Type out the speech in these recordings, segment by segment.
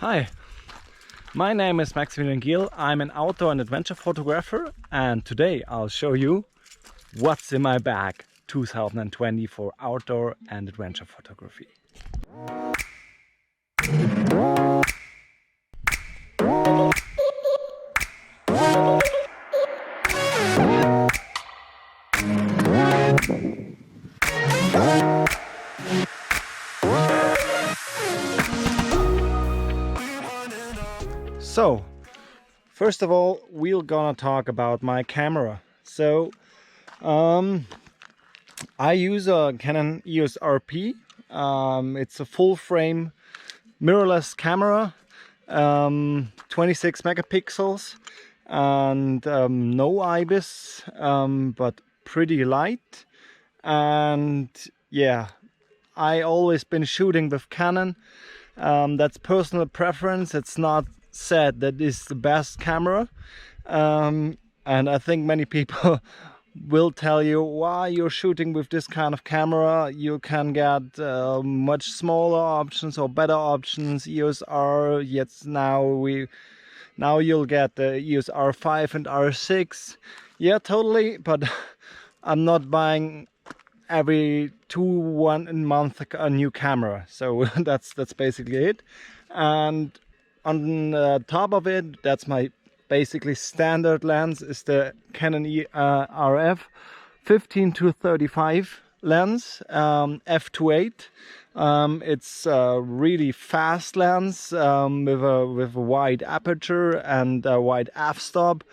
Hi, my name is Maximilian Giel. I'm an outdoor and adventure photographer, and today I'll show you what's in my bag 2020 for outdoor and adventure photography. So, first of all, we're gonna talk about my camera. So, I use a Canon EOS RP. It's a full frame mirrorless camera, 26 megapixels, and no IBIS, but pretty light. And yeah, I always been shooting with Canon. That's personal preference. It's not said that is the best camera, and I think many people will tell you why you're shooting with this kind of camera. You can get much smaller options or better options. EOS R, yes, now you'll get the EOS R5 and R6. Yeah, totally, but I'm not buying every 1 month a new camera, so that's basically it. And on top of it, that's my basically standard lens, is the Canon RF 15-35 lens, f2.8. It's a really fast lens with a wide aperture and a wide f-stop.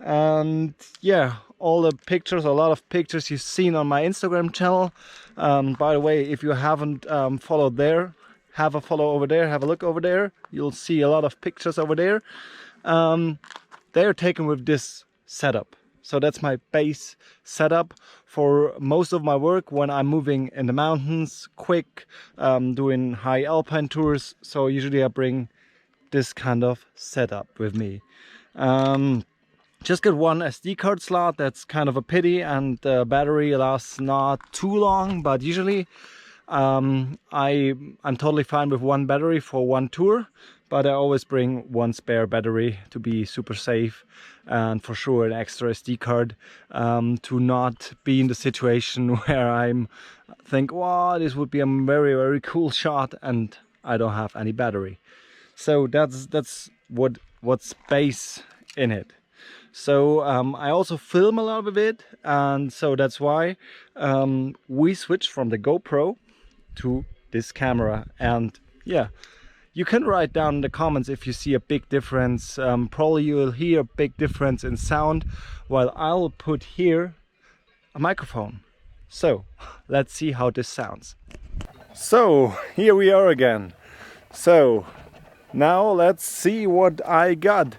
And yeah, all the pictures, a lot of pictures you've seen on my Instagram channel. By the way, if you haven't followed there, have a follow over there, have a look over there. You'll see a lot of pictures over there. They're taken with this setup. So that's my base setup for most of my work when I'm moving in the mountains, quick, doing high alpine tours. So usually I bring this kind of setup with me. Just get one SD card slot. That's kind of a pity, and the battery lasts not too long, but usually I'm totally fine with one battery for one tour, but I always bring one spare battery to be super safe, and for sure an extra SD card to not be in the situation where I'm think, wow, this would be a very, very cool shot and I don't have any battery. So that's what's base in it. So I also film a lot of it, and so that's why we switched from the GoPro to this camera. And yeah, you can write down in the comments if you see a big difference. Probably you will hear a big difference in sound, while I'll put here a microphone. So let's see how this sounds. So here we are again. So now let's see what I got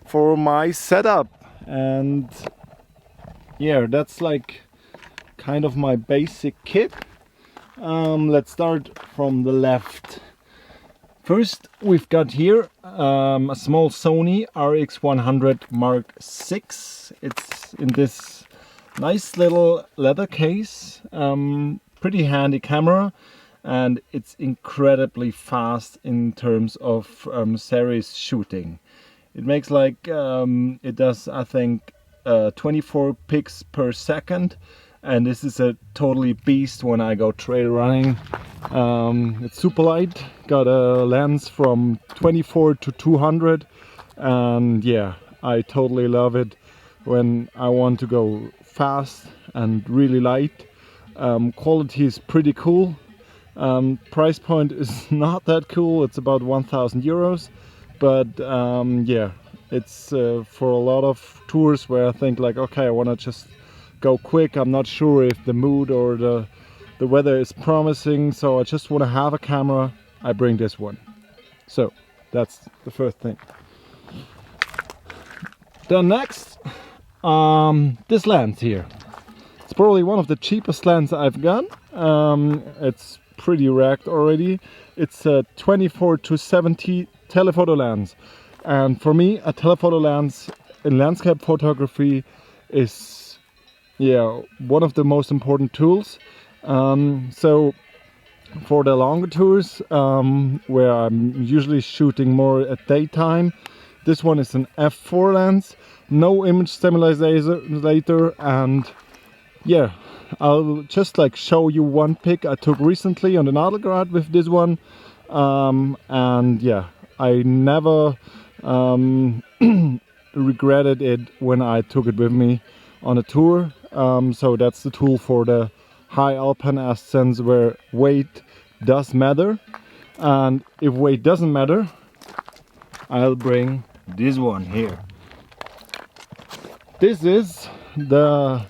for my setup. And yeah, that's like kind of my basic kit. Let's start from the left. First, we've got here a small Sony RX100 Mark VI. It's in this nice little leather case. Pretty handy camera, and it's incredibly fast in terms of series shooting. It makes like, it does, I think, 24 pics per second. And this is a totally beast when I go trail running. It's super light, got a lens from 24 to 200, and yeah, I totally love it when I want to go fast and really light. Quality is pretty cool. Price point is not that cool, it's about 1,000 euros, but yeah, it's for a lot of tours where I think like, okay, I want to just go quick. I'm not sure if the mood or the weather is promising, so I just want to have a camera. I bring this one. So that's the first thing. Then next, this lens here. It's probably one of the cheapest lenses I've got. It's pretty wrecked already. It's a 24-70 telephoto lens, and for me a telephoto lens in landscape photography is, yeah, one of the most important tools. So for the longer tours, where I'm usually shooting more at daytime. This one is an f4 lens, no image stabilizer, and yeah, I'll just like show you one pic I took recently on the Nadelgrad with this one, and yeah, I never regretted it when I took it with me on a tour. So that's the tool for the high alpine ascents where weight does matter, and if weight doesn't matter, I'll bring this one here. This is the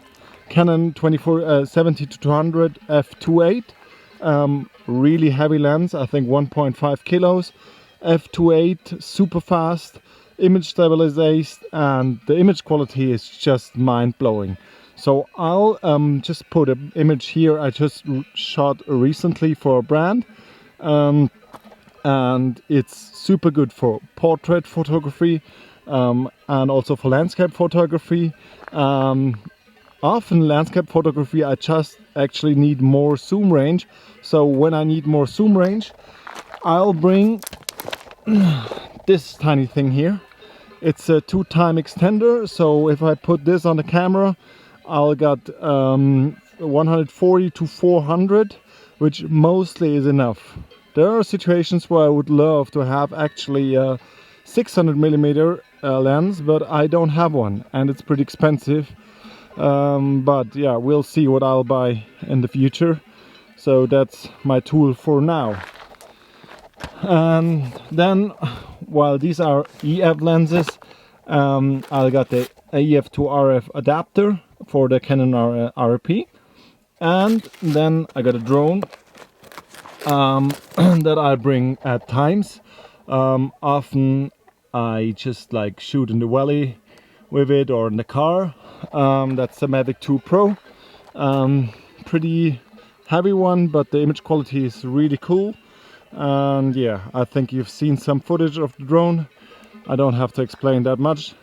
Canon 70-200 f2.8, really heavy lens, I think 1.5 kilos, f2.8, super fast, image stabilized, and the image quality is just mind-blowing. So I'll just put an image here I just shot recently for a brand, and it's super good for portrait photography, and also for landscape photography. Often landscape photography I just actually need more zoom range, so when I need more zoom range I'll bring this tiny thing here. It's a 2-time extender, so if I put this on the camera I'll get 140 to 400, which mostly is enough. There are situations where I would love to have actually a 600mm lens, but I don't have one and it's pretty expensive. But yeah, we'll see what I'll buy in the future. So that's my tool for now. And then, while these are EF lenses, I got the EF to RF adapter for the Canon RP, and then I got a drone that I bring at times. Often I just like shoot in the valley with it or in the car. That's the Mavic 2 Pro, pretty heavy one, but the image quality is really cool. And yeah, I think you've seen some footage of the drone. I don't have to explain that much.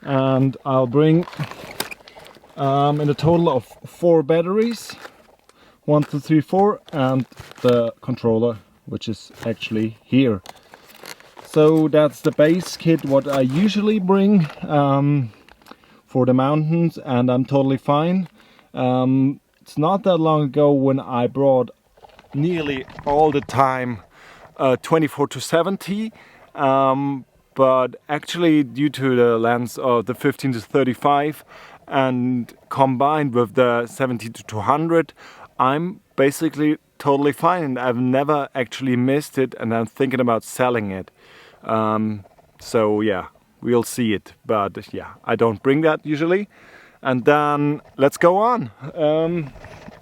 And I'll bring in a total of 4 batteries, 1, 2, 3, 4, and the controller, which is actually here. So that's the base kit what I usually bring for the mountains, and I'm totally fine. It's not that long ago when I brought nearly all the time 24-70, but actually due to the lens of the 15-35 and combined with the 70-200, I'm basically totally fine, and I've never actually missed it, and I'm thinking about selling it. So yeah, we'll see it, but yeah, I don't bring that usually. And then let's go on.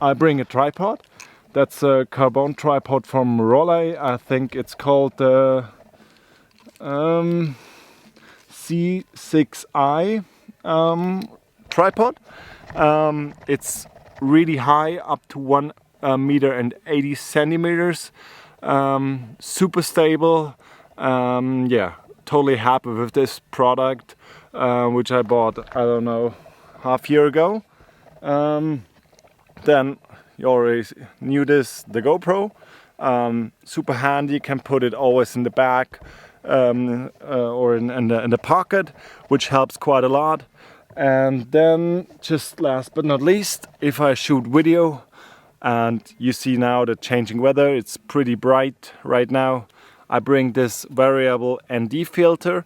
I bring a tripod. That's a carbon tripod from Rollei. I think it's called the C6i tripod. It's really high, up to 1 meter and 80 centimeters. Super stable. Yeah, totally happy with this product, which I bought, I don't know, half year ago. Then you already knew this, the GoPro. Super handy, can put it always in the back or in the pocket, which helps quite a lot. And then, just last but not least, if I shoot video, and you see now the changing weather, it's pretty bright right now, I bring this variable ND filter.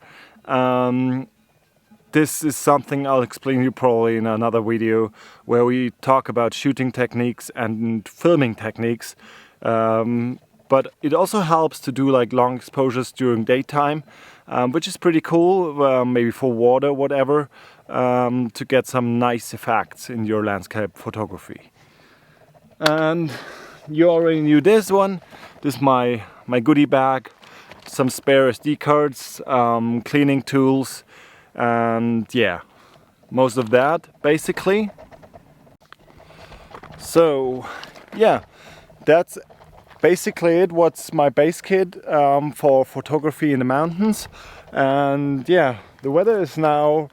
This is something I'll explain to you probably in another video where we talk about shooting techniques and filming techniques. But it also helps to do like long exposures during daytime, which is pretty cool, maybe for water, whatever, to get some nice effects in your landscape photography. And you already knew this one. This is my goodie bag, some spare SD cards, cleaning tools, and yeah, most of that basically. So yeah, that's basically it. What's my base kit for photography in the mountains. And yeah, the weather is now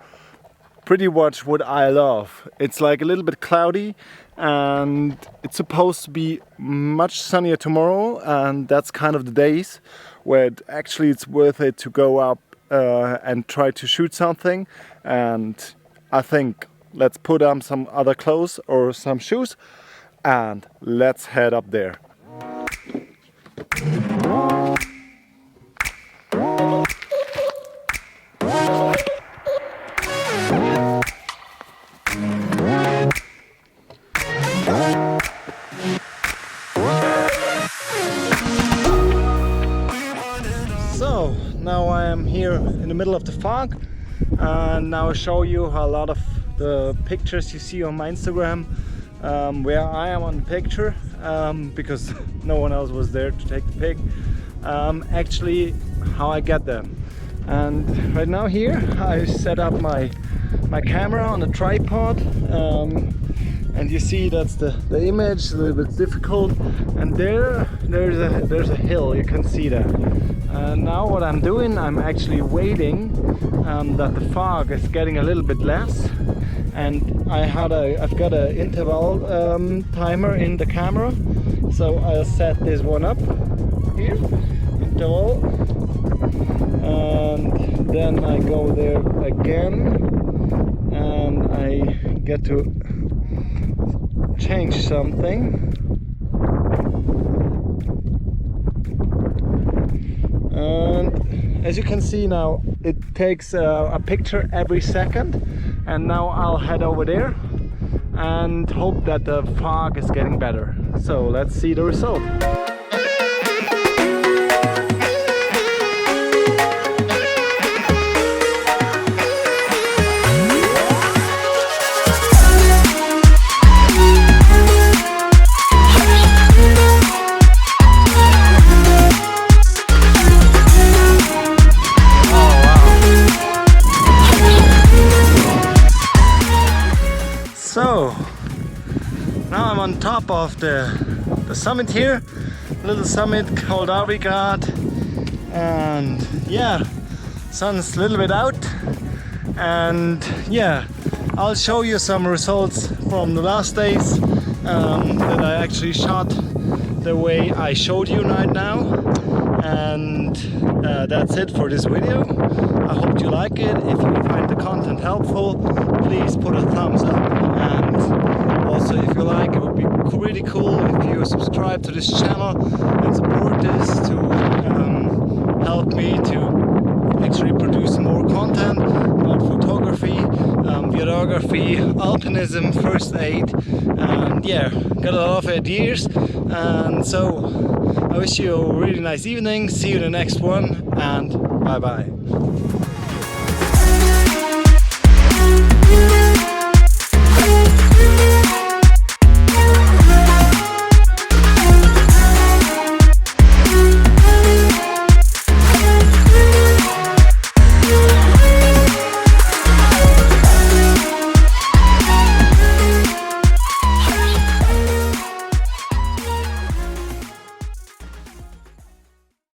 pretty much what I love. It's like a little bit cloudy, and it's supposed to be much sunnier tomorrow, and that's kind of the days where it's worth it to go up and try to shoot something. And I think let's put on some other clothes or some shoes and let's head up there. So now I am here in the middle of the fog, and now I'll show you a lot of the pictures you see on my Instagram, where I am on the picture, because no one else was there to take the pic. Actually, how I get them. And right now here I set up my camera on a tripod, and you see that's the image, a little bit difficult, and there's a hill, you can see that. And now what I'm doing, I'm actually waiting that the fog is getting a little bit less, and I've got an interval timer in the camera, so I'll set this one up here, interval, and then I go there again, and I get to change something. And as you can see now, it takes a picture every second, and now I'll head over there and hope that the fog is getting better. So let's see the result. So now I'm on top of the summit here, little summit called Outdoorphotography, and yeah, sun's a little bit out, and yeah, I'll show you some results from the last days that I actually shot the way I showed you right now. And that's it for this video. I hope you like it. If you find the content helpful, please put a thumbs up, and also if you like, it would be really cool if you subscribe to this channel and support this to help me to actually produce more content about photography, videography, alpinism, first aid, and yeah, got a lot of ideas. And so I wish you a really nice evening. See you in the next one, and bye bye.